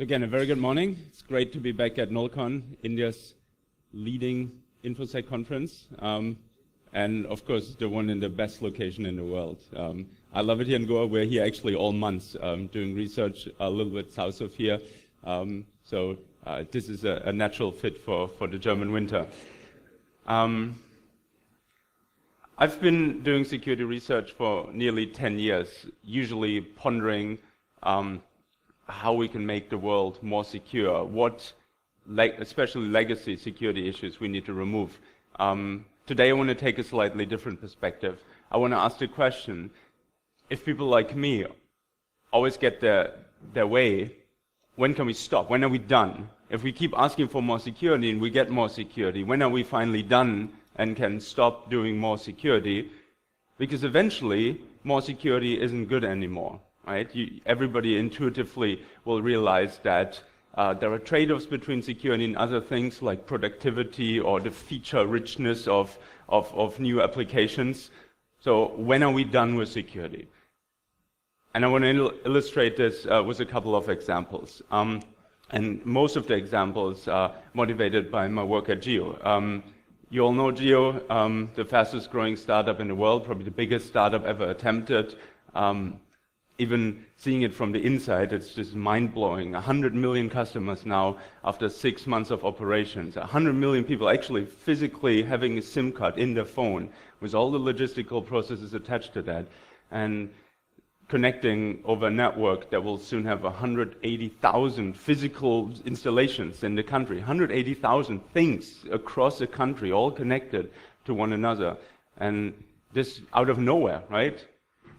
So again, a very good morning. It's great to be back at NohlCon, India's leading InfoSec conference, and of course the one in the best location in the world. I love it here in Goa. We're here actually all months doing research a little bit south of here. So this is a natural fit for the German winter. I've been doing security research for nearly 10 years, usually pondering how we can make the world more secure, what especially legacy security issues we need to remove. Today I want to take a slightly different perspective. I want to ask the question, if people like me always get their way, when can we stop? When are we done? If we keep asking for more security and we get more security, when are we finally done and can stop doing more security? Because eventually, more security isn't good anymore, right? Everybody intuitively will realize that there are trade-offs between security and other things like productivity or the feature richness of new applications. So when are we done with security? And I want to illustrate this with a couple of examples. And most of the examples are motivated by my work at Geo. You all know Geo, the fastest growing startup in the world, probably the biggest startup ever attempted. Even seeing it from the inside, it's just mind-blowing. 100 million customers now after 6 months of operations. 100 million people actually physically having a SIM card in their phone with all the logistical processes attached to that. And connecting over a network that will soon have 180,000 physical installations in the country. 180,000 things across the country, all connected to one another. And this out of nowhere, right?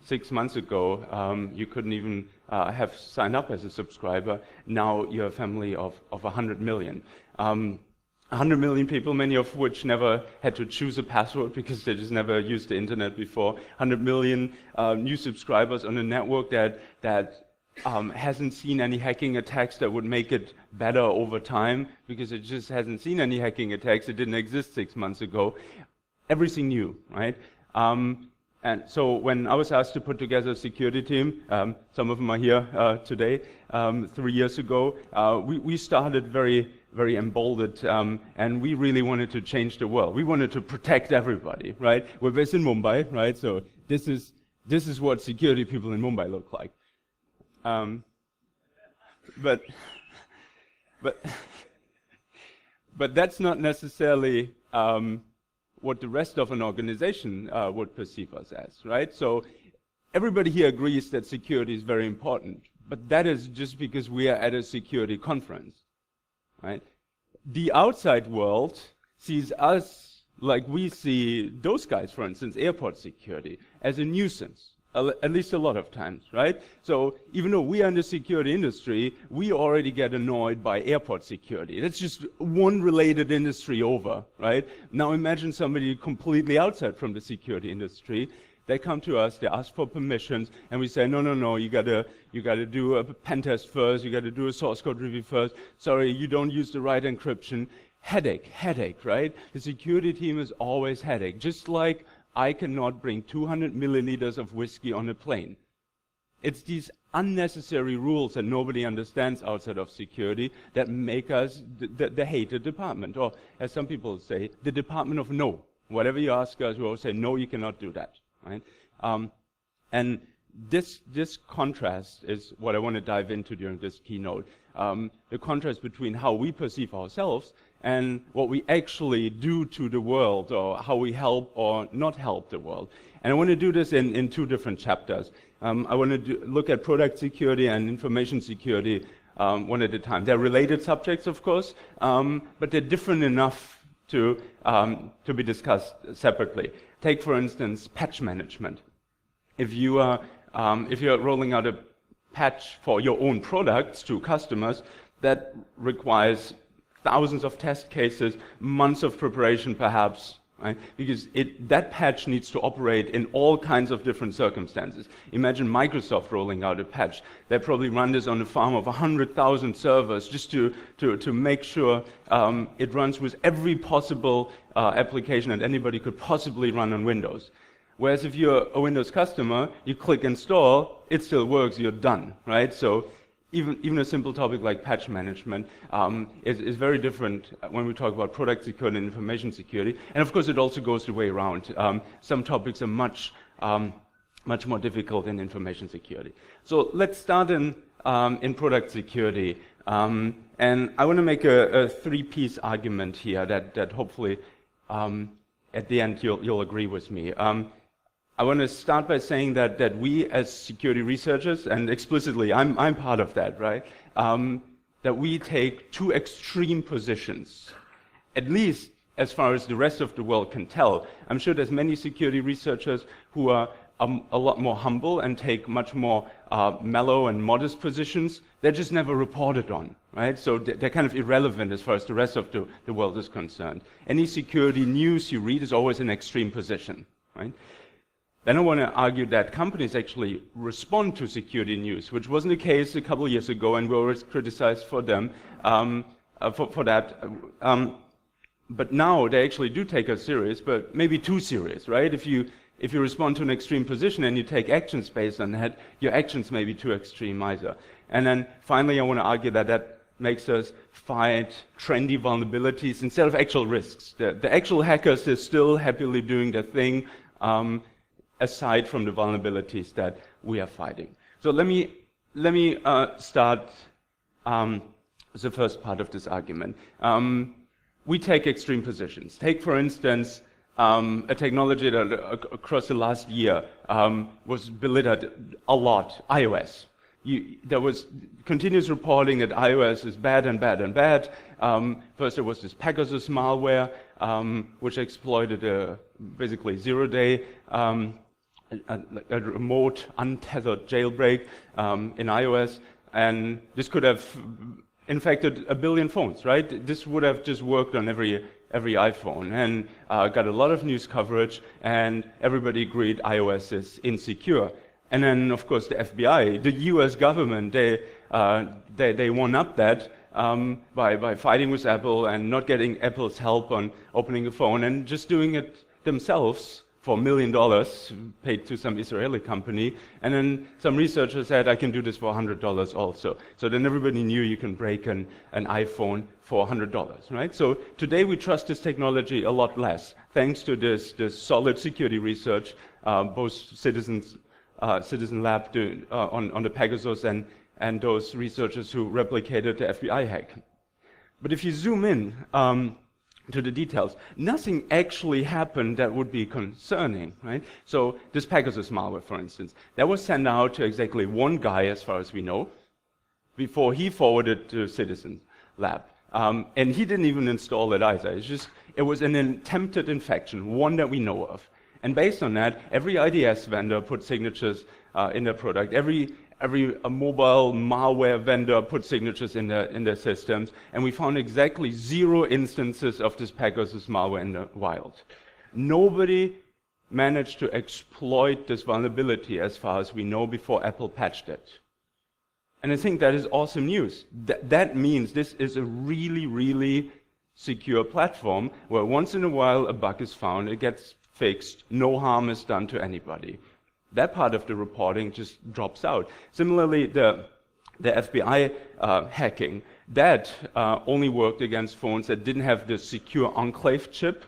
6 months ago, you couldn't even have signed up as a subscriber. Now you're a family of 100 million. 100 million people, many of which never had to choose a password because they just never used the internet before. 100 million new subscribers on a network that hasn't seen any hacking attacks that would make it better over time because it just hasn't seen any hacking attacks. It didn't exist 6 months ago. Everything new, right? And so when I was asked to put together a security team, some of them are here today, 3 years ago, we started very emboldened, and we really wanted to change the world. We wanted to protect everybody, right? We're based in Mumbai, right? So this is what security people in Mumbai look like. But that's not necessarily what the rest of an organization would perceive us as, right? So everybody here agrees that security is very important, but that is just because we are at a security conference, right? The outside world sees us like we see those guys, for instance, airport security, as a nuisance, at least a lot of times, right? So even though we are in the security industry, we already get annoyed by airport security. That's just one related industry over, right? Now imagine somebody completely outside from the security industry. They come to us, they ask for permissions, and we say, no, you gotta do a pen test first, you gotta do a source code review first. Sorry, you don't use the right encryption. Headache, right? The security team is always headache. Just like I cannot bring 200 milliliters of whiskey on a plane. It's these unnecessary rules that nobody understands outside of security that make us the hated department, or as some people say, the department of no. Whatever you ask us, we always say, no, you cannot do that. Right? And this contrast is what I want to dive into during this keynote. The contrast between how we perceive ourselves and what we actually do to the world, or how we help or not help the world. And I want to do this in two different chapters. I want to look at product security and information security one at a time. They're related subjects, of course, but they're different enough to be discussed separately. Take, for instance, patch management. If you're rolling out a patch for your own products to customers, that requires thousands of test cases, months of preparation perhaps, right? Because that patch needs to operate in all kinds of different circumstances. Imagine Microsoft rolling out a patch. They probably run this on a farm of 100,000 servers just to make sure it runs with every possible application that anybody could possibly run on Windows. Whereas if you're a Windows customer, you click install, it still works, you're done, right? So even a simple topic like patch management is very different when we talk about product security and information security. And of course, it also goes the way around. Some topics are much more difficult in information security. So let's start in product security. And I want to make a three-piece argument here that hopefully at the end you'll agree with me. I want to start by saying that we as security researchers, and explicitly I'm part of that, right? That we take two extreme positions, at least as far as the rest of the world can tell. I'm sure there's many security researchers who are a lot more humble and take much more mellow and modest positions. They're just never reported on, right? So they're kind of irrelevant as far as the rest of the world is concerned. Any security news you read is always an extreme position, right? Then I want to argue that companies actually respond to security news, which wasn't the case a couple of years ago, and we were criticized for them for that. But now they actually do take us serious, but maybe too serious, right? If you respond to an extreme position and you take actions based on that, your actions may be too extreme either. And then finally, I want to argue that makes us fight trendy vulnerabilities instead of actual risks. The actual hackers are still happily doing their thing, aside from the vulnerabilities that we are fighting. So let me start the first part of this argument. We take extreme positions. Take, for instance, a technology that across the last year was belittled a lot, iOS. There was continuous reporting that iOS is bad and bad and bad. First there was this Pegasus malware, which exploited basically zero-day a remote, untethered jailbreak in iOS, and this could have infected 1 billion phones, right? This would have just worked on every iPhone, and got a lot of news coverage, and everybody agreed iOS is insecure. And then, of course, the FBI, the US government, they one up that by fighting with Apple and not getting Apple's help on opening a phone and just doing it themselves for $1 million paid to some Israeli company. And then some researchers said, I can do this for $100 also. So then everybody knew you can break an iPhone for $100, right? So today we trust this technology a lot less, thanks to this solid security research, both Citizen Lab on the Pegasus and those researchers who replicated the FBI hack. But if you zoom in to the details, nothing actually happened that would be concerning, right? So this Pegasus malware, for instance, that was sent out to exactly one guy, as far as we know, before he forwarded to Citizen Lab. And he didn't even install it either. It was an attempted infection, one that we know of. And based on that, every IDS vendor put signatures in their product. Every mobile malware vendor put signatures in their systems, and we found exactly 0 instances of this Pegasus malware in the wild. Nobody managed to exploit this vulnerability, as far as we know, before Apple patched it. And I think that is awesome news. That means this is a really, really secure platform where once in a while a bug is found, it gets fixed, no harm is done to anybody. That part of the reporting just drops out. Similarly, the FBI hacking, that only worked against phones that didn't have the secure enclave chip.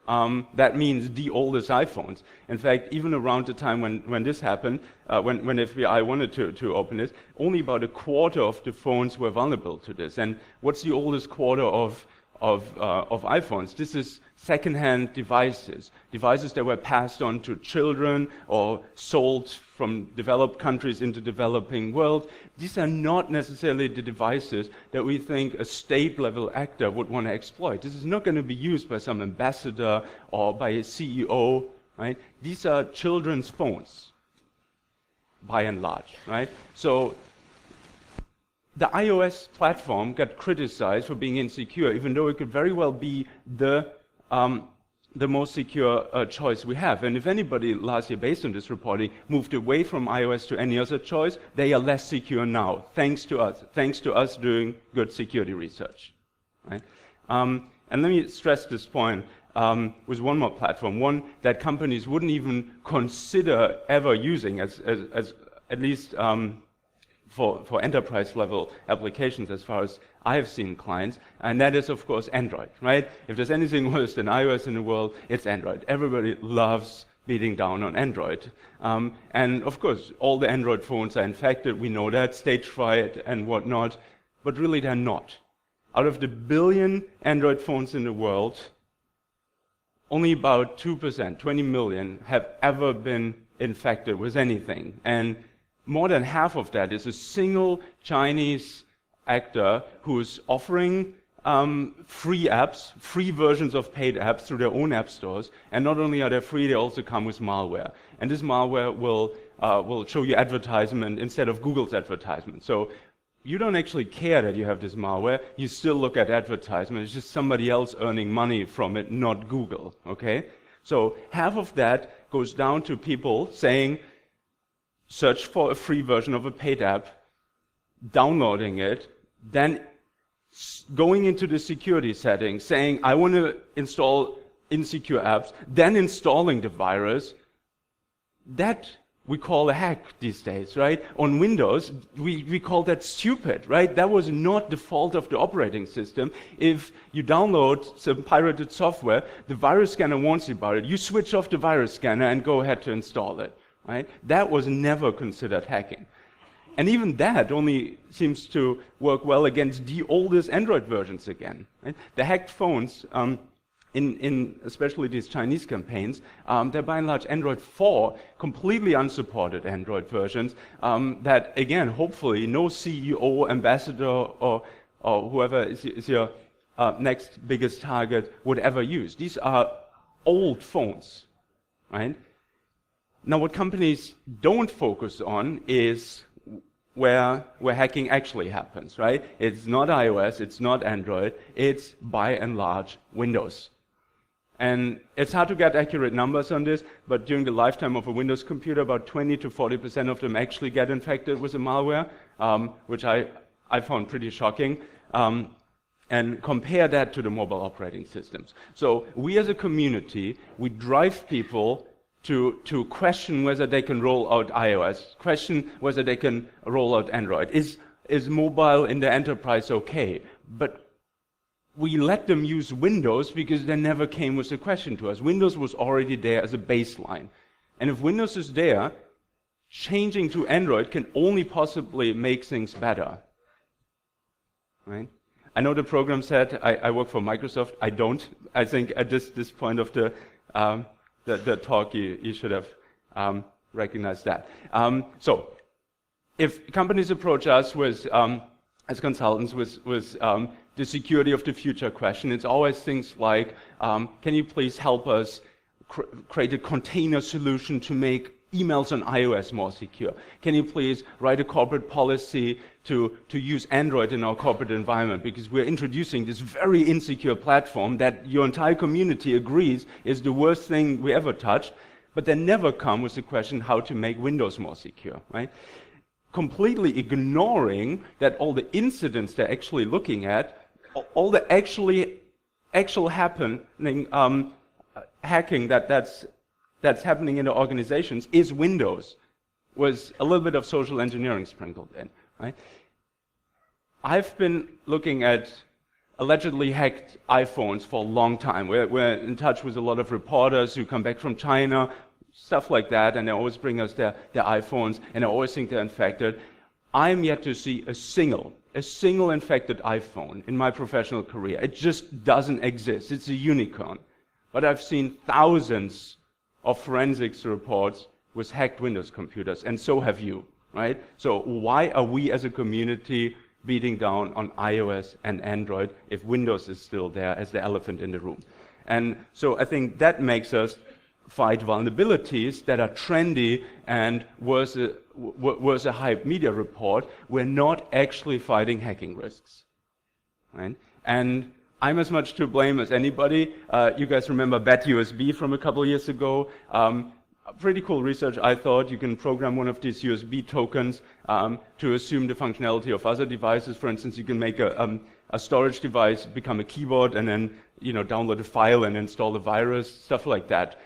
That means the oldest iPhones. In fact, even around the time when this happened, when FBI wanted to open this, only about a quarter of the phones were vulnerable to this. And what's the oldest quarter of iPhones? This is second-hand devices that were passed on to children or sold from developed countries into developing world. These are not necessarily the devices that we think a state-level actor would want to exploit. This is not going to be used by some ambassador or by a CEO, right? These are children's phones, by and large, right? So the iOS platform got criticized for being insecure, even though it could very well be the most secure choice we have. And if anybody last year, based on this reporting, moved away from iOS to any other choice, they are less secure now, thanks to us doing good security research. Right? And let me stress this point with one more platform, one that companies wouldn't even consider ever using, as at least for enterprise level applications as far as I've seen clients, and that is of course Android, right? If there's anything worse than iOS in the world, it's Android. Everybody loves beating down on Android. And of course, all the Android phones are infected, we know that, stage fright and whatnot, but really they're not. Out of the billion Android phones in the world, only about 2%, 20 million, have ever been infected with anything. And more than half of that is a single Chinese actor who's offering free apps, free versions of paid apps through their own app stores. And not only are they free, they also come with malware. And this malware will show you advertisement instead of Google's advertisement. So you don't actually care that you have this malware, you still look at advertisement, it's just somebody else earning money from it, not Google, okay? So half of that goes down to people saying, search for a free version of a paid app, downloading it, then going into the security settings, saying, I want to install insecure apps, then installing the virus. That we call a hack these days, right? On Windows, we call that stupid, right? That was not the fault of the operating system. If you download some pirated software, the virus scanner warns you about it. You switch off the virus scanner and go ahead to install it, right? That was never considered hacking. And even that only seems to work well against the oldest Android versions again, right? The hacked phones, in especially these Chinese campaigns, they're by and large Android 4, completely unsupported Android versions that, again, hopefully no CEO, ambassador, or whoever is your next biggest target would ever use. These are old phones, right? Now, what companies don't focus on is where hacking actually happens, right? It's not iOS, it's not Android, it's by and large Windows. And it's hard to get accurate numbers on this, but during the lifetime of a Windows computer, about 20 to 40% of them actually get infected with a malware, which I found pretty shocking. And compare that to the mobile operating systems. So we as a community, we drive people to question whether they can roll out iOS, question whether they can roll out Android. Is mobile in the enterprise okay? But we let them use Windows because they never came with a question to us. Windows was already there as a baseline. And if Windows is there, changing to Android can only possibly make things better, right? I know the program said I work for Microsoft. I don't. I think at this point of the talk, you should have recognized that. So if companies approach us with, as consultants with the security of the future question, it's always things like, can you please help us create a container solution to make emails on iOS more secure? Can you please write a corporate policy to use Android in our corporate environment? Because we're introducing this very insecure platform that your entire community agrees is the worst thing we ever touched, but they never come with the question how to make Windows more secure, right? Completely ignoring that all the incidents they're actually looking at, all the actual happening hacking that's happening in the organizations is Windows, was a little bit of social engineering sprinkled in, right? I've been looking at allegedly hacked iPhones for a long time. We're in touch with a lot of reporters who come back from China, stuff like that, and they always bring us their iPhones, and I always think they're infected. I'm yet to see a single infected iPhone in my professional career. It just doesn't exist. It's a unicorn. But I've seen thousands of forensics reports with hacked Windows computers, and so have you, right? So why are we as a community beating down on iOS and Android if Windows is still there as the elephant in the room? And so I think that makes us fight vulnerabilities that are trendy and was a hype media report. We're not actually fighting hacking risks, right? And I'm as much to blame as anybody. You guys remember BAT-USB from a couple years ago? Pretty cool research, I thought. You can program one of these USB tokens to assume the functionality of other devices. For instance, you can make a storage device become a keyboard and then download a file and install a virus, stuff like that.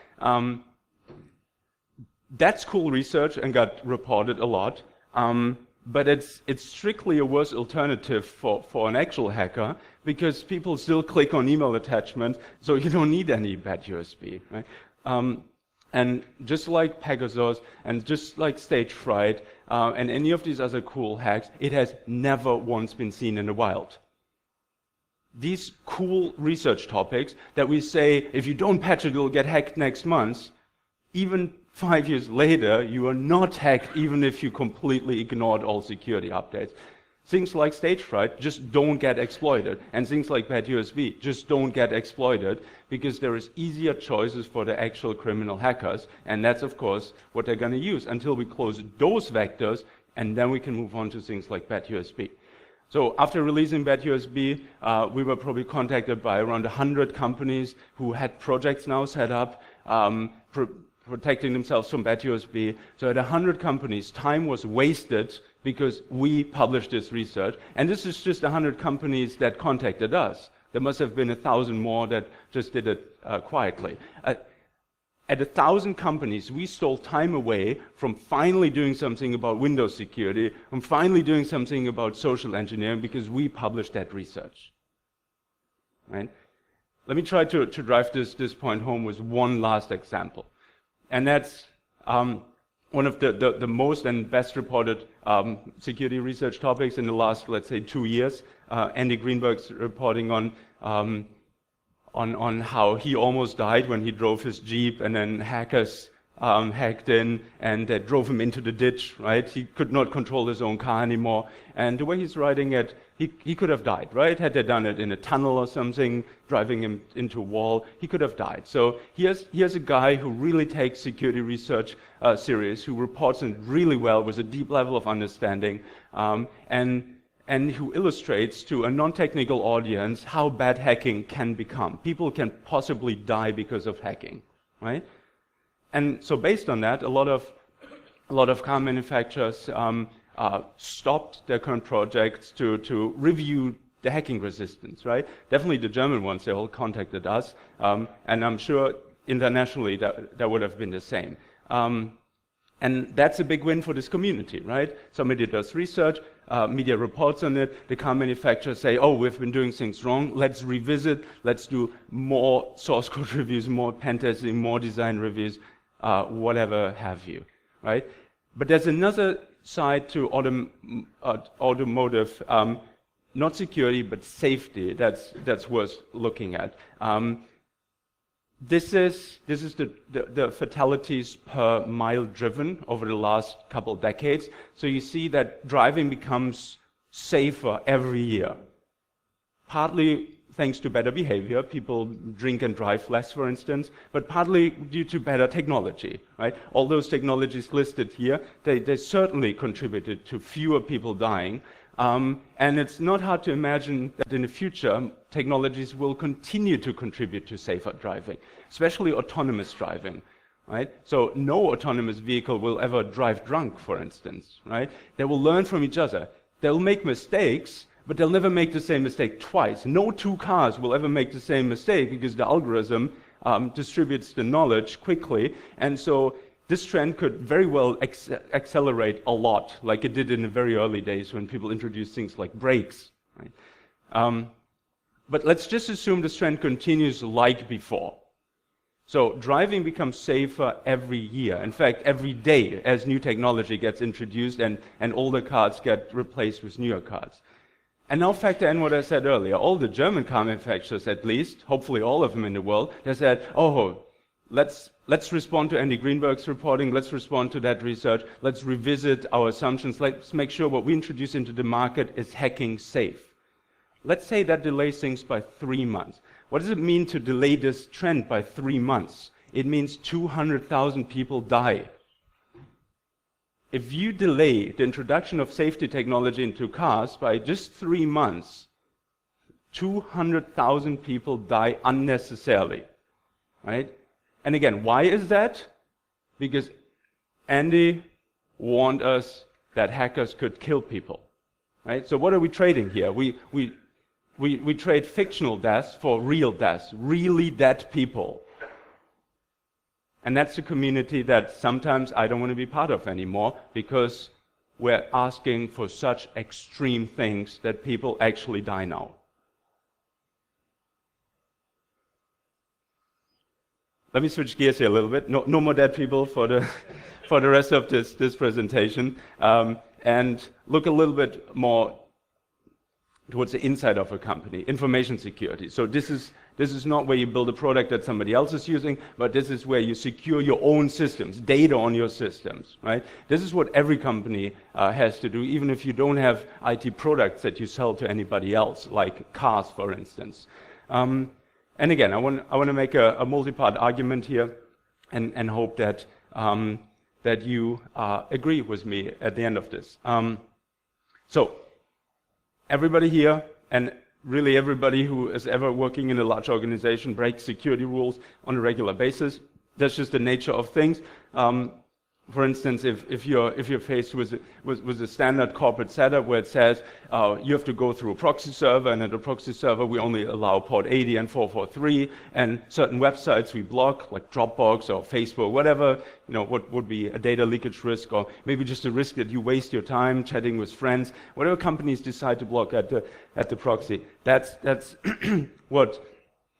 That's cool research and got reported a lot. but it's strictly a worse alternative for an actual hacker, because people still click on email attachment, so you don't need any bad USB, right? And just like Pegasus, and just like stage fright, and any of these other cool hacks, it has never once been seen in the wild. These cool research topics that we say, if you don't patch it, you'll get hacked next month, even 5 years later, you are not hacked even if you completely ignored all security updates. Things like stage fright just don't get exploited, and things like bad USB just don't get exploited, because there is easier choices for the actual criminal hackers, and that's of course what they're going to use until we close those vectors, and then we can move on to things like bad USB. So after releasing bad USB, we were probably contacted by around 100 companies who had projects now set up, protecting themselves from bad USB. So at 100 companies, time was wasted because we published this research. And this is just 100 companies that contacted us. There must have been 1,000 more that just did it quietly. At 1,000 companies, we stole time away from finally doing something about Windows security, from finally doing something about social engineering, because we published that research. Right? Let me try to drive this point home with one last example. And that's one of the most and best reported security research topics in the last, let's say, 2 years. Andy Greenberg's reporting on how he almost died when he drove his Jeep, and then hackers hacked in and drove him into the ditch, right? He could not control his own car anymore. And the way he's writing it, he could have died, right? Had they done it in a tunnel or something, driving him into a wall, he could have died. So here's a guy who really takes security research serious, who reports it really well with a deep level of understanding, and who illustrates to a non-technical audience how bad hacking can become. People can possibly die because of hacking, right? And so based on that, a lot of car manufacturers stopped their current projects to review the hacking resistance, right? Definitely the German ones, they all contacted us, and I'm sure internationally that would have been the same. And that's a big win for this community, right? Somebody does research, media reports on it, the car manufacturers say, oh, we've been doing things wrong, let's revisit, let's do more source code reviews, more pen testing, more design reviews, whatever have you, right? But there's another side to automotive, not security, but safety, that's worth looking at. This is the fatalities per mile driven over the last couple of decades. So you see that driving becomes safer every year. Partly thanks to better behavior, people drink and drive less, for instance, but partly due to better technology, right? All those technologies listed here, they certainly contributed to fewer people dying. And it's not hard to imagine that in the future, technologies will continue to contribute to safer driving, especially autonomous driving, right? So no autonomous vehicle will ever drive drunk, for instance, right? They will learn from each other. They'll make mistakes, but they'll never make the same mistake twice. No two cars will ever make the same mistake, because the algorithm distributes the knowledge quickly, and so this trend could very well accelerate a lot, like it did in the very early days when people introduced things like brakes. Right? But let's just assume this trend continues like before. So driving becomes safer every year. In fact, every day as new technology gets introduced and older cars get replaced with newer cars. And now factor in what I said earlier. All the German car manufacturers, at least, hopefully all of them in the world, they said, oh, let's respond to Andy Greenberg's reporting, let's respond to that research, let's revisit our assumptions, let's make sure what we introduce into the market is hacking safe. Let's say that delays things by 3 months. What does it mean to delay this trend by 3 months? It means 200,000 people die. If you delay the introduction of safety technology into cars by just 3 months, 200,000 people die unnecessarily, right? And again, why is that? Because Andy warned us that hackers could kill people, right? So what are we trading here? We trade fictional deaths for real deaths, really dead people. And that's a community that sometimes I don't want to be part of anymore, because we're asking for such extreme things that people actually die now. Let me switch gears here a little bit. No more dead people for the for the rest of this presentation, and look a little bit more towards the inside of a company, information security. So this is not where you build a product that somebody else is using, but this is where you secure your own systems, data on your systems, right? This is what every company has to do, even if you don't have IT products that you sell to anybody else, like cars, for instance. And again, I want to make a multi-part argument here, and hope that that you agree with me at the end of this. So everybody here, and really everybody who is ever working in a large organization, breaks security rules on a regular basis. That's just the nature of things. For instance, if you're faced with a standard corporate setup where it says you have to go through a proxy server, and at a proxy server we only allow port 80 and 443, and certain websites we block, like Dropbox or Facebook, whatever, what would be a data leakage risk, or maybe just a risk that you waste your time chatting with friends, whatever companies decide to block at the proxy. That's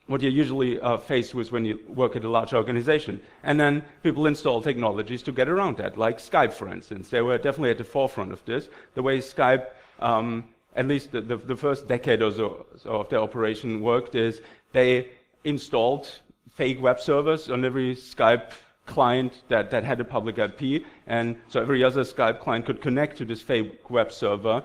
what you're usually faced with when you work at a large organization. And then people install technologies to get around that, like Skype, for instance. They were definitely at the forefront of this. The way Skype, at least the first decade or so of their operation worked, is they installed fake web servers on every Skype client that had a public IP, and so every other Skype client could connect to this fake web server,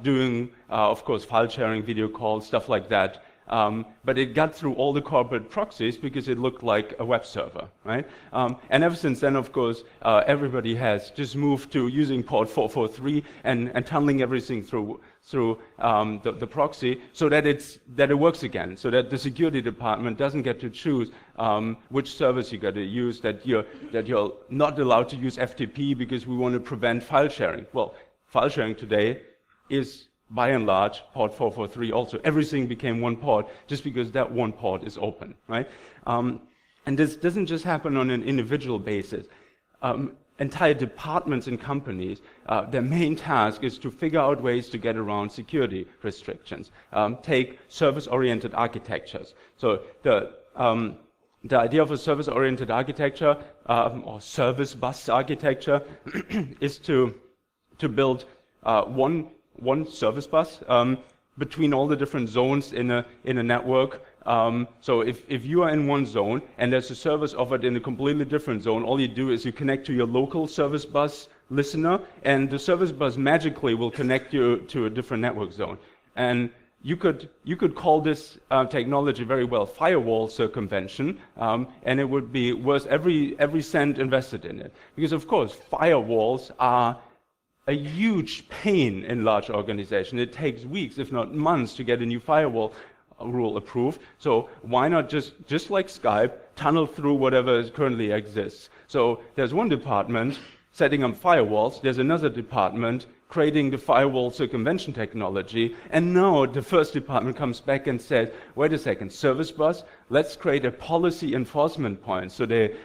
doing, of course, file sharing, video calls, stuff like that. But it got through all the corporate proxies because it looked like a web server, right? And ever since then, of course, everybody has just moved to using port 443 and tunneling everything through the proxy, so that it works again, so that the security department doesn't get to choose which service you got to use, that you're not allowed to use FTP because we want to prevent file sharing. Well, file sharing today is, by and large, port 443 also. Everything became one port just because that one port is open, right? And this doesn't just happen on an individual basis. Entire departments in companies, their main task is to figure out ways to get around security restrictions. Take service-oriented architectures. So the idea of a service-oriented architecture, or service bus architecture, is to build one service bus between all the different zones in a network. So if you are in one zone and there's a service offered in a completely different zone, all you do is you connect to your local service bus listener, and the service bus magically will connect you to a different network zone. And you could call this technology very well firewall circumvention, and it would be worth every cent invested in it, because of course firewalls are a huge pain in large organizations. It takes weeks, if not months, to get a new firewall rule approved. So why not just like Skype, tunnel through whatever currently exists? So there's one department setting up firewalls, there's another department creating the firewall circumvention technology, and now the first department comes back and says, wait a second, service bus, let's create a policy enforcement point. So they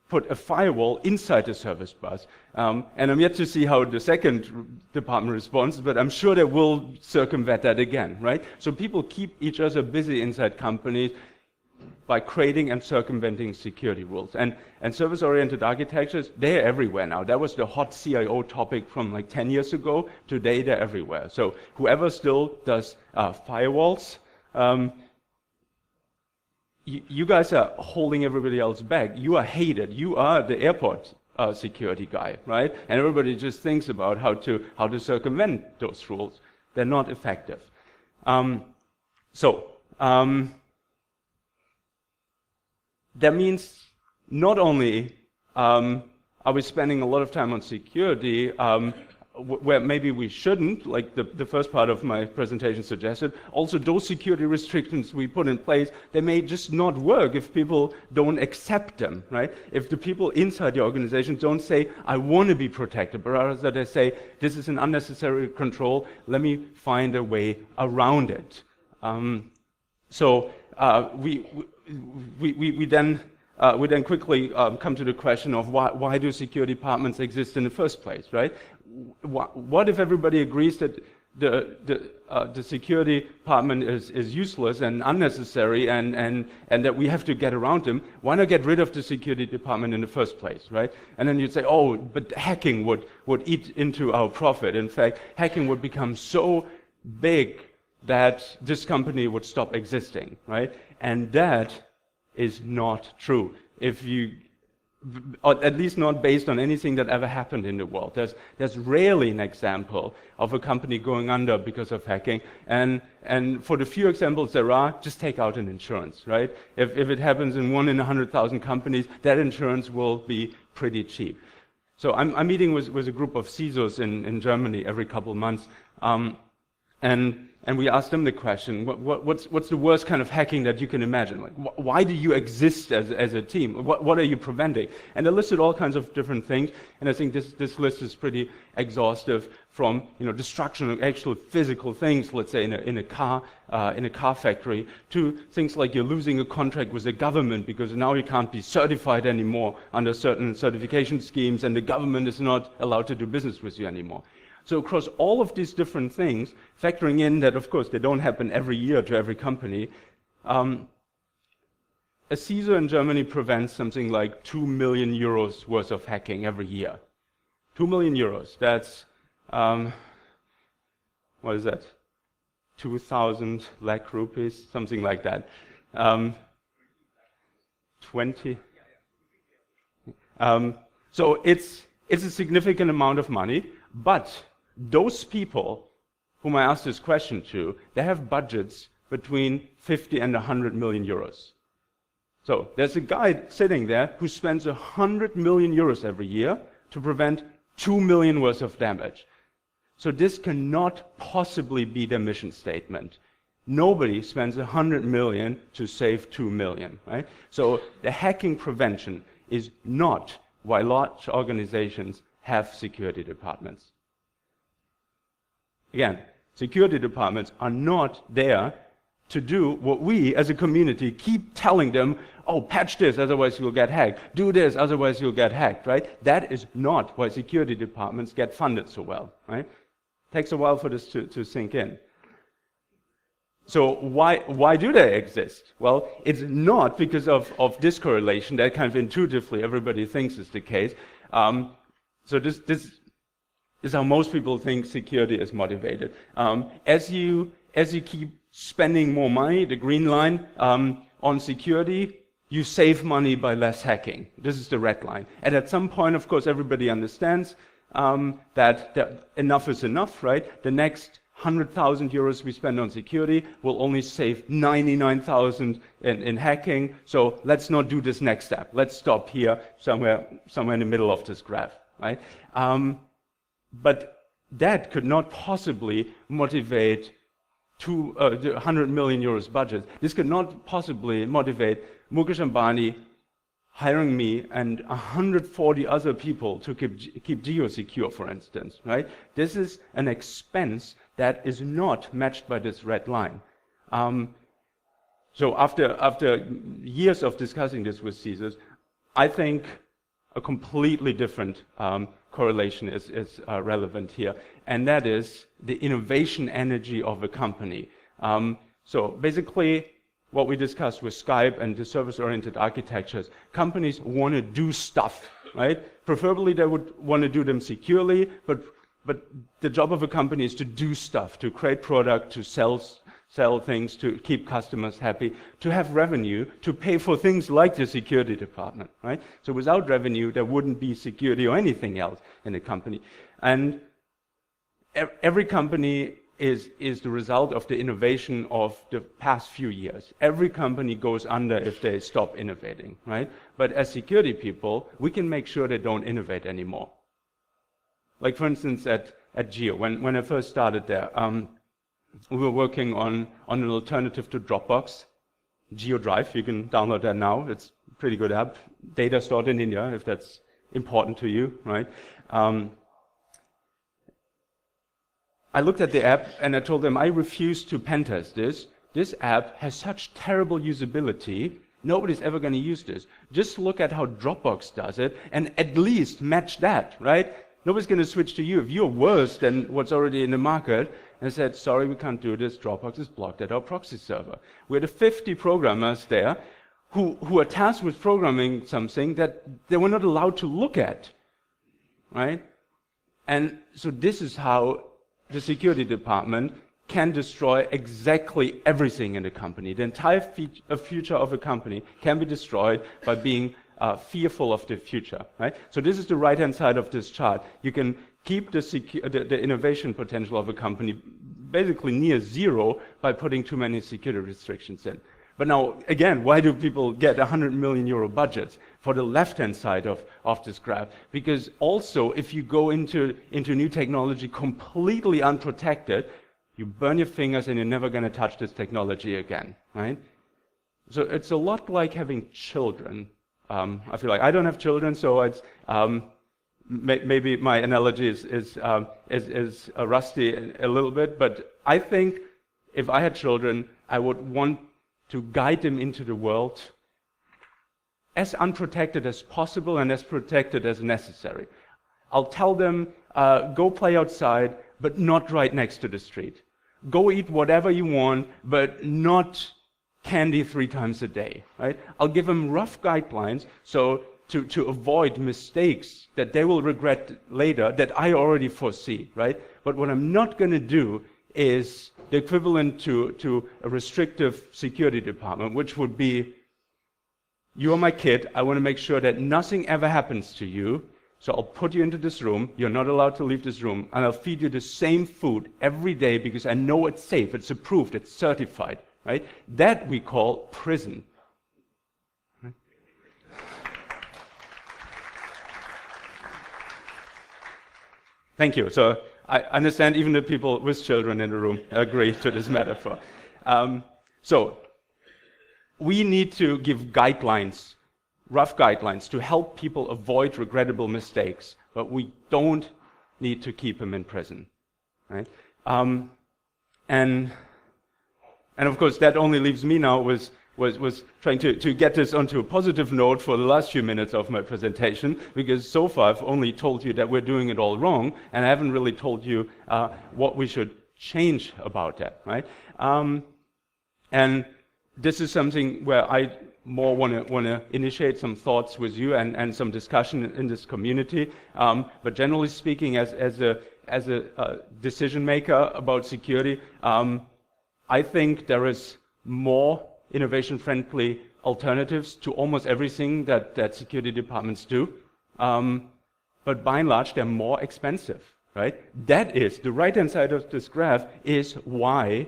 put a firewall inside the service bus. And I'm yet to see how the second department responds, but I'm sure they will circumvent that again, right? So people keep each other busy inside companies by creating and circumventing security rules. And service-oriented architectures, they're everywhere now. That was the hot CIO topic from like 10 years ago. Today, they're everywhere. So whoever still does firewalls, you guys are holding everybody else back. You are hated. You are the airport security guy, right? And everybody just thinks about how to circumvent those rules. They're not effective. That means not only are we spending a lot of time on security, where maybe we shouldn't, like the first part of my presentation suggested. Also, those security restrictions we put in place, they may just not work if people don't accept them, right? If the people inside the organization don't say, I want to be protected, but rather they say, this is an unnecessary control, let me find a way around it. We then quickly come to the question of why do security departments exist in the first place, right? what if everybody agrees that the security department is useless and unnecessary and that we have to get around them? Why not get rid of the security department in the first place, right? And then you'd say, oh, but hacking would eat into our profit. In fact, hacking would become so big that this company would stop existing, right? And that is not true. Or at least not based on anything that ever happened in the world. There's rarely an example of a company going under because of hacking. And for the few examples there are, just take out an insurance, right? If it happens in 1 in 100,000 companies, that insurance will be pretty cheap. So I'm meeting with a group of CISOs in Germany every couple of months. And we asked them the question, what's the worst kind of hacking that you can imagine? Like, why do you exist as a team? What are you preventing? And they listed all kinds of different things, and I think this list is pretty exhaustive, from destruction of actual physical things, let's say in a car factory, to things like you're losing a contract with the government because now you can't be certified anymore under certain certification schemes, and the government is not allowed to do business with you anymore. So across all of these different things, factoring in that, of course, they don't happen every year to every company, a CISO in Germany prevents something like 2 million euros worth of hacking every year. 2 million euros, that's, what is that? 2,000 lakh rupees, something like that. 20. So it's a significant amount of money, but those people whom I asked this question to, they have budgets between 50 and 100 million euros. So there's a guy sitting there who spends 100 million euros every year to prevent 2 million worth of damage. So this cannot possibly be their mission statement. Nobody spends 100 million to save 2 million, right? So the hacking prevention is not why large organizations have security departments. Again, security departments are not there to do what we as a community keep telling them, oh, patch this, otherwise you'll get hacked. Do this, otherwise you'll get hacked, right? That is not why security departments get funded so well, right? Takes a while for this to sink in. So why do they exist? Well, it's not because of this correlation that kind of intuitively everybody thinks is the case. So this is how most people think security is motivated. As you keep spending more money, the green line, on security, you save money by less hacking. This is the red line. And at some point, of course, everybody understands that enough is enough, right? The next 100,000 euros we spend on security will only save 99,000 in hacking. So let's not do this next step. Let's stop here, somewhere in the middle of this graph, right? But that could not possibly motivate the 100 million euros budget. This could not possibly motivate Mukesh Ambani hiring me and 140 other people to keep Geo secure, for instance, right? This is an expense that is not matched by this red line. So after years of discussing this with CISOs, I think a completely different correlation is relevant here, and that is the innovation energy of a company. So basically, what we discussed with Skype and the service-oriented architectures, companies want to do stuff, right? Preferably they would want to do them securely, but the job of a company is to do stuff, to create product, to sell things, to keep customers happy, to have revenue, to pay for things like the security department, right? So without revenue, there wouldn't be security or anything else in a company. And every company is the result of the innovation of the past few years. Every company goes under if they stop innovating, right? But as security people, we can make sure they don't innovate anymore. Like for instance at Geo, when I first started there, we were working on an alternative to Dropbox, GeoDrive. You can download that now. It's a pretty good app. Data stored in India, if that's important to you, right? I looked at the app and I told them, I refuse to pen test this. This app has such terrible usability. Nobody's ever going to use this. Just look at how Dropbox does it and at least match that, right? Nobody's going to switch to you if you're worse than what's already in the market and said, sorry, we can't do this, Dropbox is blocked at our proxy server. We had 50 programmers there who are tasked with programming something that they were not allowed to look at, right? And so this is how the security department can destroy exactly everything in the company. The entire future of a company can be destroyed by being fearful of the future, right? So this is the right-hand side of this chart. You can keep the innovation potential of a company basically near zero by putting too many security restrictions in. But now, again, why do people get 100 million euro budgets for the left-hand side of this graph? Because also, if you go into new technology completely unprotected, you burn your fingers and you're never going to touch this technology again, right? So it's a lot like having children. I feel like I don't have children, so it's maybe my analogy is rusty a little bit. But I think if I had children, I would want to guide them into the world as unprotected as possible and as protected as necessary. I'll tell them, go play outside, but not right next to the street. Go eat whatever you want, but not candy 3 times a day, right? I'll give them rough guidelines so to avoid mistakes that they will regret later that I already foresee, right? But what I'm not going to do is the equivalent to a restrictive security department, which would be, you are my kid, I want to make sure that nothing ever happens to you, so I'll put you into this room, you're not allowed to leave this room, and I'll feed you the same food every day because I know it's safe, it's approved, it's certified, right? That we call prison. Right? Thank you. So I understand even the people with children in the room agree to this metaphor. So we need to give guidelines, rough guidelines, to help people avoid regrettable mistakes, but we don't need to keep them in prison, right? And of course, that only leaves me now was trying to get this onto a positive note for the last few minutes of my presentation, because so far I've only told you that we're doing it all wrong, and I haven't really told you what we should change about that, right? And this is something where I more want to initiate some thoughts with you and some discussion in this community. But generally speaking, as a decision maker about security, I think there is more innovation-friendly alternatives to almost everything that security departments do. But by and large, they're more expensive, right? That is, the right-hand side of this graph is why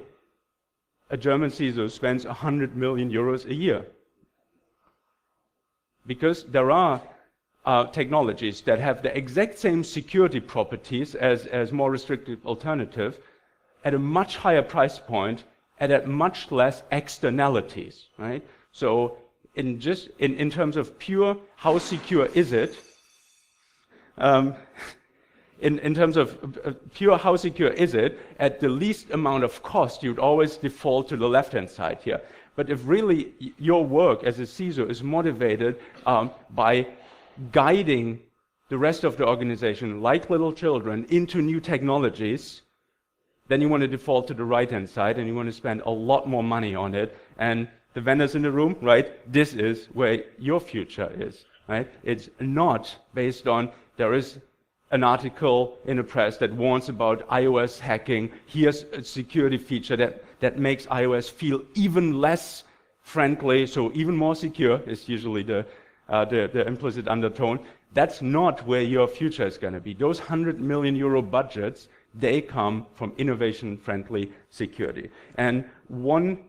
a German CISO spends 100 million euros a year. Because there are technologies that have the exact same security properties as more restrictive alternative at a much higher price point and at much less externalities, right? So in terms of pure how secure is it, in terms of pure how secure is it, at the least amount of cost, you'd always default to the left-hand side here. But if really your work as a CISO is motivated by guiding the rest of the organization, like little children, into new technologies, then you want to default to the right-hand side and you want to spend a lot more money on it. And the vendors in the room, right, this is where your future is, right? It's not based on, there is an article in the press that warns about iOS hacking. Here's a security feature that makes iOS feel even less friendly, so even more secure is usually the implicit undertone. That's not where your future is going to be. Those 100 million euro budgets, they come from innovation-friendly security. And one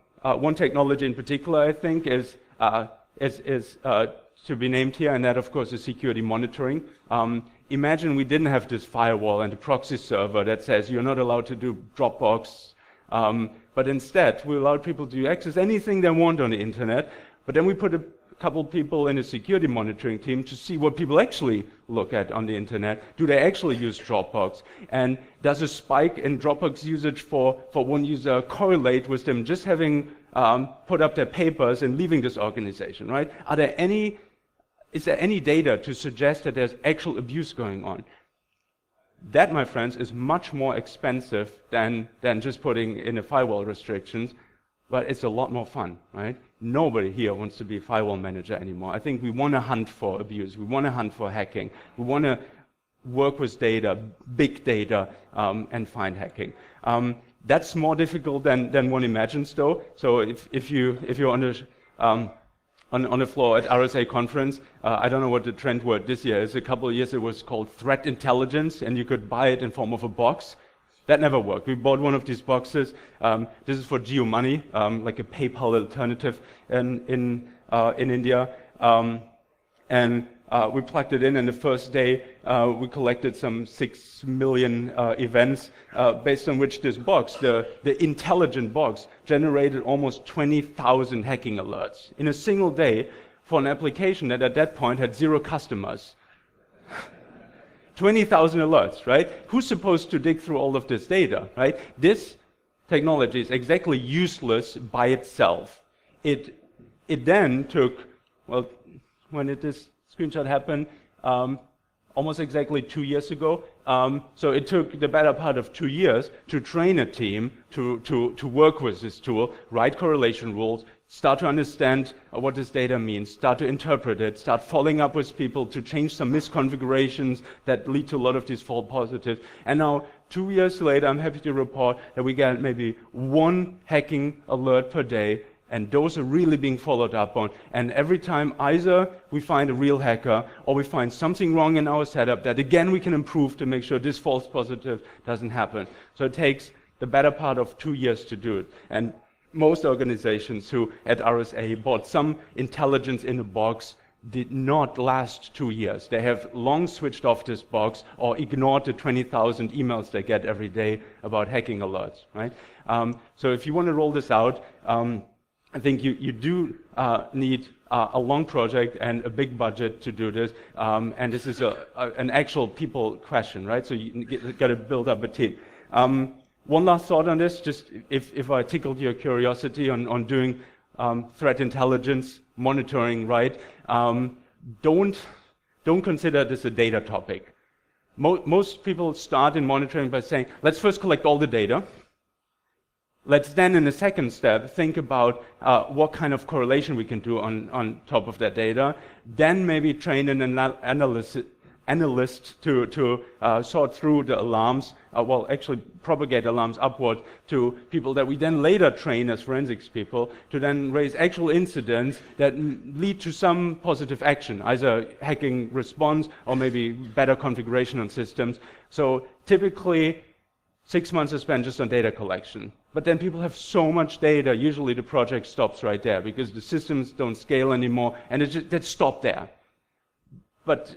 technology in particular, I think, is to be named here, and that, of course, is security monitoring. Imagine we didn't have this firewall and a proxy server that says you're not allowed to do Dropbox, but instead we allowed people to access anything they want on the internet, but then we put a couple people in a security monitoring team to see what people actually look at on the internet. Do they actually use Dropbox? And does a spike in Dropbox usage for one user correlate with them just having put up their papers and leaving this organization, right? Is there any data to suggest that there's actual abuse going on? That, my friends, is much more expensive than just putting in a firewall restrictions, but it's a lot more fun, right? Nobody here wants to be a firewall manager anymore. I think we want to hunt for abuse. We want to hunt for hacking. We want to work with data, big data, and find hacking. That's more difficult than one imagines, though. So if you're on the floor at RSA conference, I don't know what the trend word this year is. A couple of years it was called threat intelligence, and you could buy it in form of a box. That never worked. We bought one of these boxes. This is for GeoMoney, like a PayPal alternative in India. And we plugged it in, and the first day we collected some 6 million events based on which this box, the intelligent box, generated almost 20,000 hacking alerts in a single day for an application that at that point had 0 customers. 20,000 alerts, right? Who's supposed to dig through all of this data, right? This technology is exactly useless by itself. It then took, well, when did this screenshot happen? Almost exactly 2 years ago. So it took the better part of 2 years to train a team to work with this tool, write correlation rules, start to understand what this data means, start to interpret it, start following up with people to change some misconfigurations that lead to a lot of these false positives. And now, 2 years later, I'm happy to report that we get maybe 1 hacking alert per day, and those are really being followed up on. And every time either we find a real hacker or we find something wrong in our setup that again we can improve to make sure this false positive doesn't happen. So it takes the better part of 2 years to do it. And most organizations who at RSA bought some intelligence in a box did not last 2 years. They have long switched off this box or ignored the 20,000 emails they get every day about hacking alerts, right? So if you want to roll this out, I think you do need a long project and a big budget to do this, and this is an actual people question, right? So you got to build up a team. One last thought on this, just if I tickled your curiosity on doing threat intelligence monitoring, right? Don't consider this a data topic. Most people start in monitoring by saying, let's first collect all the data. Let's then, in the second step, think about what kind of correlation we can do on top of that data. Then maybe train an analyst to sort through the alarms, actually propagate alarms upward to people that we then later train as forensics people to then raise actual incidents that lead to some positive action, either hacking response or maybe better configuration on systems. So typically, 6 months is spent just on data collection. But then people have so much data, usually the project stops right there because the systems don't scale anymore, and it stopped there. But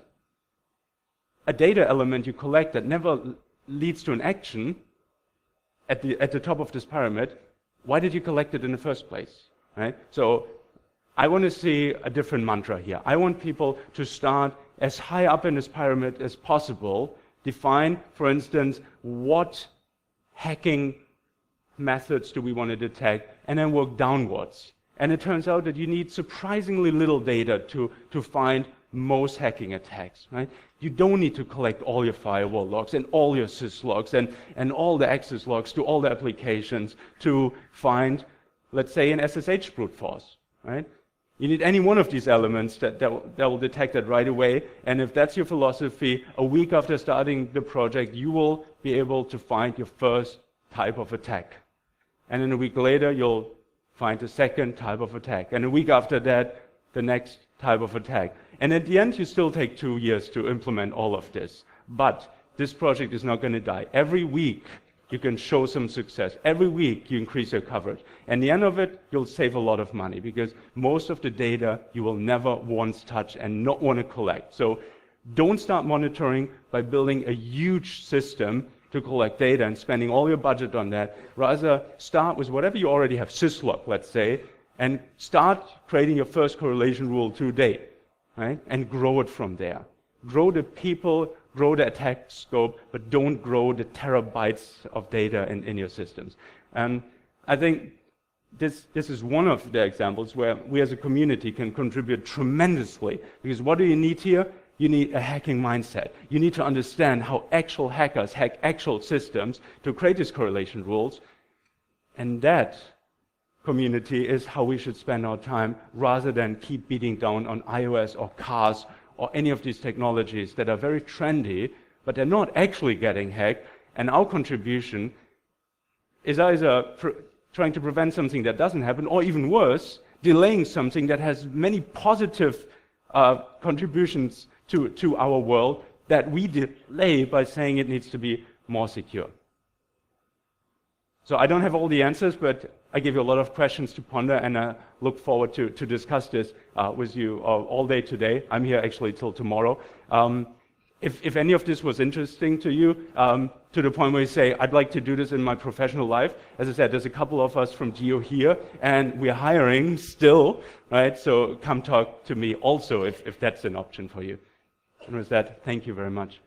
a data element you collect that never leads to an action at the top of this pyramid, why did you collect it in the first place, right? So I want to see a different mantra here. I want people to start as high up in this pyramid as possible, define, for instance, what hacking methods do we want to detect, and then work downwards. And it turns out that you need surprisingly little data to find most hacking attacks, right? You don't need to collect all your firewall logs and all your sys logs and all the access logs to all the applications to find, let's say, an SSH brute force, right? You need any one of these elements that will detect it right away, and if that's your philosophy, a week after starting the project, you will be able to find your first type of attack. And then a week later, you'll find the second type of attack. And a week after that, the next type of attack. And at the end, you still take 2 years to implement all of this. But this project is not going to die. Every week, you can show some success. Every week, you increase your coverage. And at the end of it, you'll save a lot of money because most of the data you will never once touch and not want to collect. So don't start monitoring by building a huge system to collect data and spending all your budget on that. Rather, start with whatever you already have, syslog, let's say, and start creating your first correlation rule today, right? And grow it from there. Grow the people, grow the attack scope, but don't grow the terabytes of data in your systems. And I think this is one of the examples where we as a community can contribute tremendously. Because what do you need here? you need a hacking mindset. You need to understand how actual hackers hack actual systems to create these correlation rules. And that community is how we should spend our time, rather than keep beating down on iOS or cars or any of these technologies that are very trendy, but they're not actually getting hacked. And our contribution is either trying to prevent something that doesn't happen, or even worse, delaying something that has many positive contributions to our world that we delay by saying it needs to be more secure. So I don't have all the answers, but I give you a lot of questions to ponder, and I look forward to discuss this with you all day today. I'm here actually till tomorrow. If any of this was interesting to you, to the point where you say, I'd like to do this in my professional life, as I said, there's a couple of us from Geo here, and we're hiring still, right? So come talk to me also if that's an option for you. And with that, thank you very much.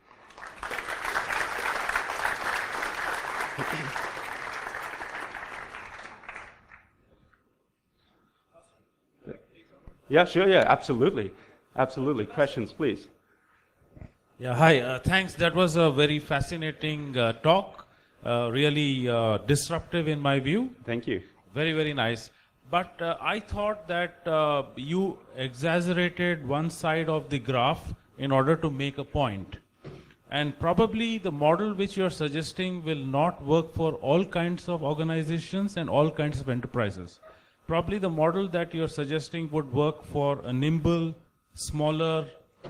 Yeah, sure, yeah, absolutely. Absolutely. Questions, please. Yeah, hi, thanks. That was a very fascinating talk, really disruptive in my view. Thank you. Very, very nice. But I thought that you exaggerated one side of the graph in order to make a point. And probably the model which you're suggesting will not work for all kinds of organizations and all kinds of enterprises. Probably the model that you're suggesting would work for a nimble, smaller,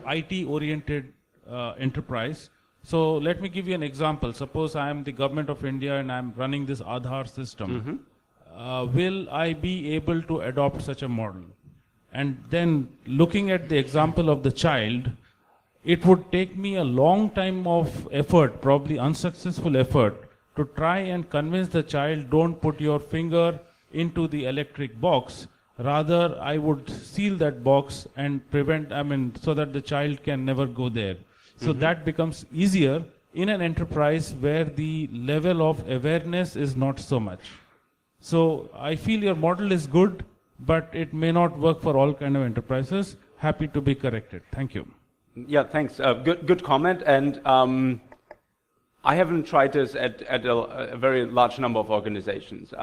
IT-oriented enterprise. So let me give you an example. Suppose I am the government of India and I'm running this Aadhaar system. Will I be able to adopt such a model? And then looking at the example of the child, it would take me a long time of effort, probably unsuccessful effort, to try and convince the child, don't put your finger into the electric box. Rather, I would seal that box and prevent, so that the child can never go there. So that becomes easier in an enterprise where the level of awareness is not so much. So I feel your model is good, but it may not work for all kind of enterprises. Happy to be corrected. Thank you. Yeah, thanks. Good comment. And I haven't tried this at a very large number of organizations.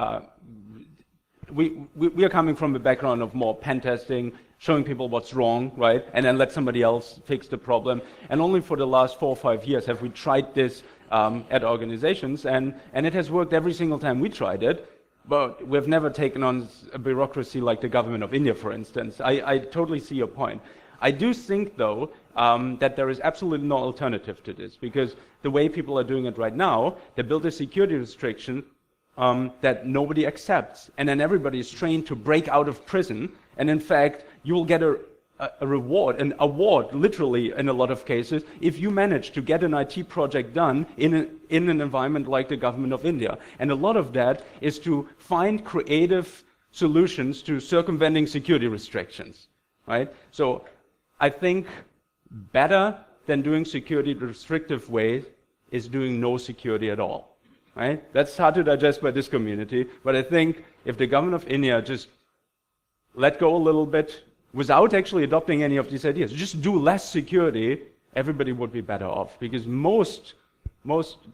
We are coming from a background of more pen testing, showing people what's wrong, right? And then let somebody else fix the problem. And only for the last 4 or 5 years have we tried this at organizations. And it has worked every single time we tried it. But we've never taken on a bureaucracy like the government of India, for instance. I totally see your point. I do think, though, that there is absolutely no alternative to this, because the way people are doing it right now, they build a security restriction that nobody accepts, and then everybody is trained to break out of prison, and in fact, you will get a reward, an award, literally, in a lot of cases, if you manage to get an IT project done in an environment like the government of India. And a lot of that is to find creative solutions to circumventing security restrictions, right? So I think better than doing security restrictive ways is doing no security at all, right? That's hard to digest by this community, but I think if the government of India just let go a little bit without actually adopting any of these ideas, just do less security, everybody would be better off, because most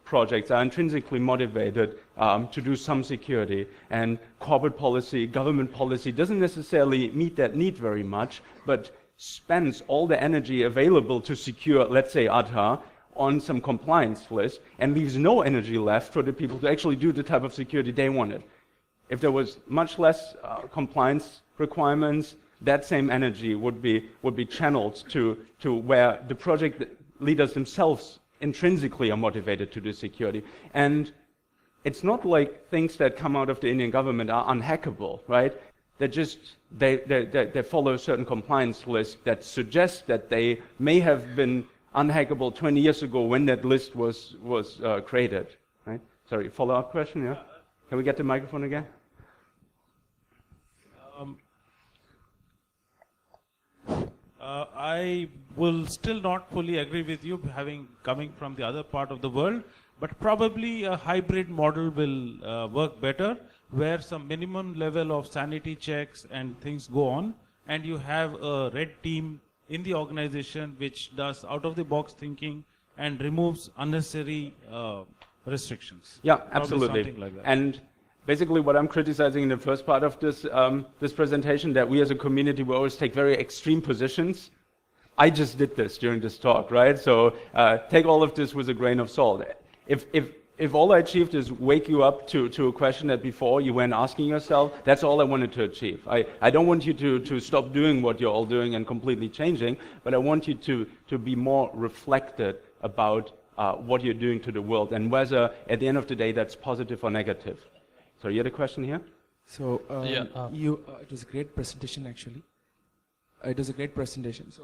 projects are intrinsically motivated to do some security, and corporate policy, government policy doesn't necessarily meet that need very much, but spends all the energy available to secure, let's say, Aadhaar on some compliance list, and leaves no energy left for the people to actually do the type of security they wanted. If there was much less compliance requirements, that same energy would be channeled to where the project leaders themselves intrinsically are motivated to do security. And it's not like things that come out of the Indian government are unhackable, right? They follow a certain compliance list that suggests that they may have been unhackable 20 years ago when that list was created, right? Sorry, follow-up question, yeah? Can we get the microphone again? I will still not fully agree with you, coming from the other part of the world, but probably a hybrid model will work better, where some minimum level of sanity checks and things go on, and you have a red team in the organization which does out-of-the-box thinking and removes unnecessary restrictions. Yeah, Probably absolutely. something like that. And basically what I'm criticizing in the first part of this, this presentation, that we as a community, we always take very extreme positions. I just did this during this talk, right? So take all of this with a grain of salt. If all I achieved is wake you up to a question that before you weren't asking yourself, that's all I wanted to achieve. I don't want you to stop doing what you're all doing and completely changing, but I want you to be more reflected about what you're doing to the world and whether at the end of the day that's positive or negative. So you had a question here? So it was a great presentation actually. It was a great presentation. So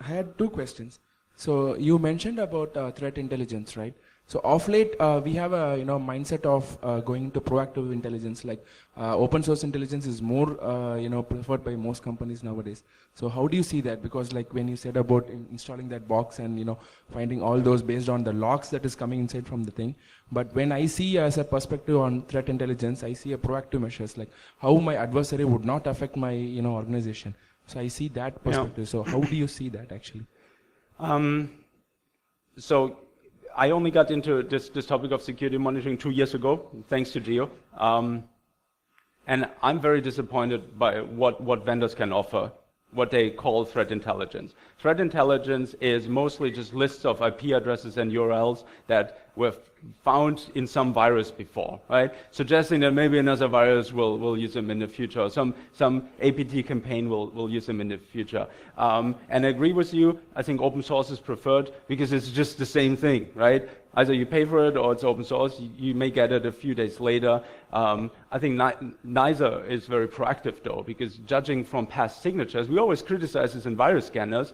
I had two questions. So you mentioned about threat intelligence, right? So of late, we have a mindset of going to proactive intelligence. Like open source intelligence is more preferred by most companies nowadays. So how do you see that? Because like when you said about installing that box and finding all those based on the logs that is coming inside from the thing. But when I see as a perspective on threat intelligence, I see a proactive measures like how my adversary would not affect my organization. So I see that perspective. Yeah. So how do you see that actually? So I only got into this topic of security monitoring 2 years ago, thanks to Geo. And I'm very disappointed by what vendors can offer, what they call threat intelligence. Threat intelligence is mostly just lists of IP addresses and URLs that were found in some virus before, right? Suggesting that maybe another virus will use them in the future, or some APT campaign will use them in the future. And I agree with you, I think open source is preferred because it's just the same thing, right? Either you pay for it or it's open source, you may get it a few days later. I think neither is very proactive though, because judging from past signatures, we always criticize this in virus scanners,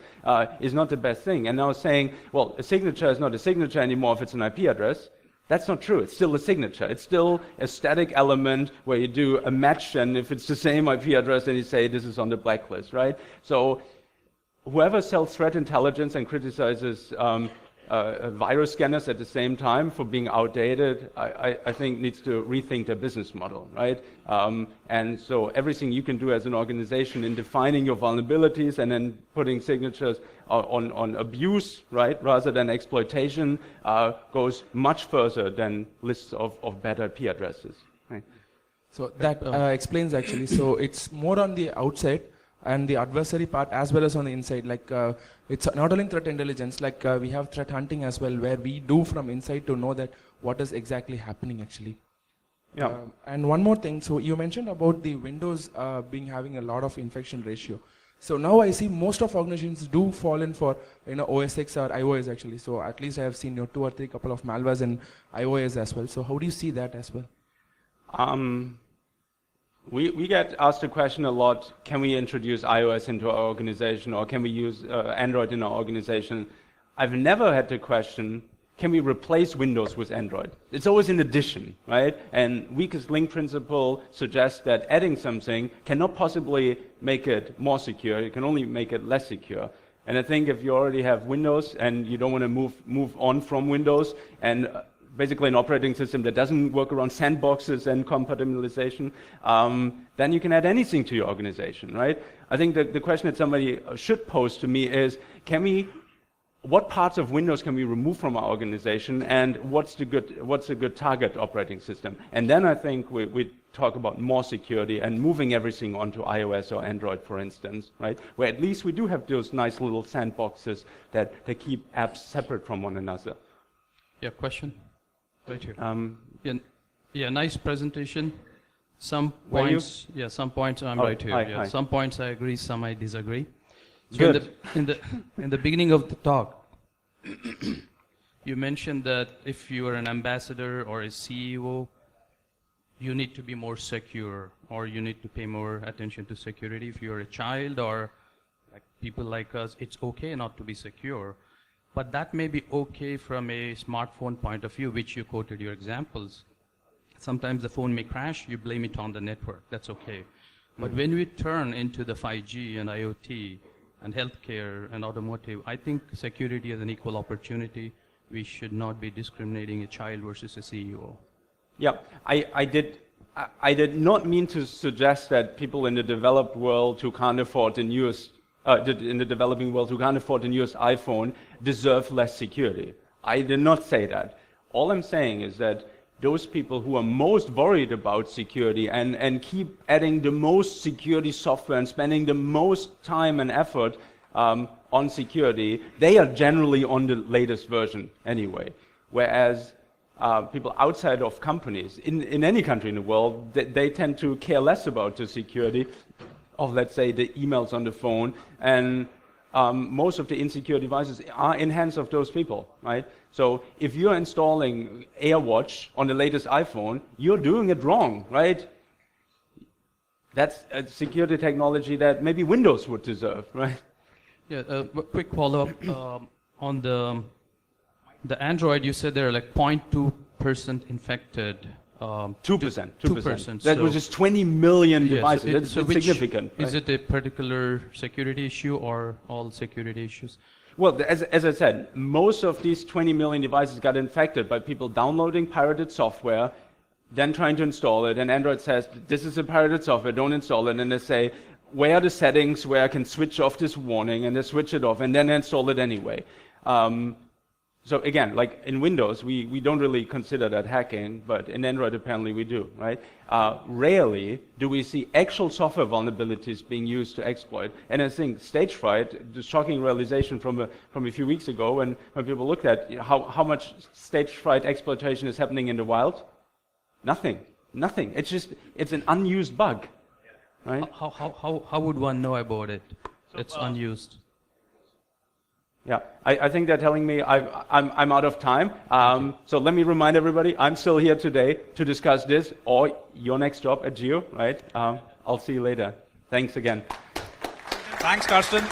is not the best thing. And now saying, well, a signature is not a signature anymore if it's an IP address. That's not true. It's still a signature. It's still a static element where you do a match, and if it's the same IP address, then you say this is on the blacklist, right? So whoever sells threat intelligence and criticizes virus scanners at the same time for being outdated, I think needs to rethink their business model, right? And so everything you can do as an organization in defining your vulnerabilities and then putting signatures on abuse, right, rather than exploitation, goes much further than lists of bad IP addresses. Right? So that explains actually. So it's more on the outside and the adversary part as well as on the inside. Like it's not only threat intelligence, like we have threat hunting as well, where we do from inside to know that what is exactly happening actually. Yeah. And one more thing, so you mentioned about the Windows having a lot of infection ratio. So now I see most of organizations do fall in for OS X or iOS actually. So at least I have seen 2 or 3 couple of malwares in iOS as well. So how do you see that as well? We get asked the question a lot, can we introduce iOS into our organization, or can we use Android in our organization? I've never had the question, can we replace Windows with Android? It's always in addition, right? And weakest link principle suggests that adding something cannot possibly make it more secure, it can only make it less secure. And I think if you already have Windows and you don't want to move on from Windows, and basically an operating system that doesn't work around sandboxes and compatibilization, then you can add anything to your organization, right? I think the question that somebody should pose to me is, what parts of Windows can we remove from our organization, and what's a good target operating system? And then I think we talk about more security and moving everything onto iOS or Android, for instance, right? Where at least we do have those nice little sandboxes that keep apps separate from one another. Yeah, question? Right here. Yeah, nice presentation. Some points, some points I'm right here. Hi. Some points I agree, some I disagree. So Good. in the beginning of the talk, you mentioned that if you are an ambassador or a CEO, you need to be more secure, or you need to pay more attention to security. If you're a child or like people like us, it's okay not to be secure. But that may be okay from a smartphone point of view, which you quoted your examples. Sometimes the phone may crash, you blame it on the network, that's okay. But when we turn into the 5G and IoT and healthcare and automotive, I think security is an equal opportunity. We should not be discriminating a child versus a CEO. Yeah, I did not mean to suggest that people in the developed world who can't afford the newest in the developing world who can't afford the newest iPhone deserve less security. I did not say that. All I'm saying is that those people who are most worried about security and keep adding the most security software and spending the most time and effort on security, they are generally on the latest version anyway. Whereas people outside of companies, in any country in the world, they tend to care less about the security of, let's say, the emails on the phone, and most of the insecure devices are in hands of those people, right? So if you're installing AirWatch on the latest iPhone, you're doing it wrong, right? That's a security technology that maybe Windows would deserve, right? Yeah, quick follow-up on the Android. You said there are like 0.2% infected. 2%. 2%. That was just 20 million Yes, devices. It's significant. Is right? it a particular security issue or all security issues? Well, as I said, most of these 20 million devices got infected by people downloading pirated software, then trying to install it, and Android says, this is a pirated software, don't install it, and they say, where are the settings where I can switch off this warning, and they switch it off, and then install it anyway. So again, like in Windows, we don't really consider that hacking, but in Android apparently we do, right? Rarely do we see actual software vulnerabilities being used to exploit. And I think stage fright, the shocking realization from a few weeks ago when people looked at how much stage fright exploitation is happening in the wild, nothing. It's an unused bug, right? How would one know about it? It's unused. Yeah, I think they're telling me I'm out of time. So let me remind everybody, I'm still here today to discuss this or your next job at Geo, right? I'll see you later. Thanks again. Thanks, Karsten.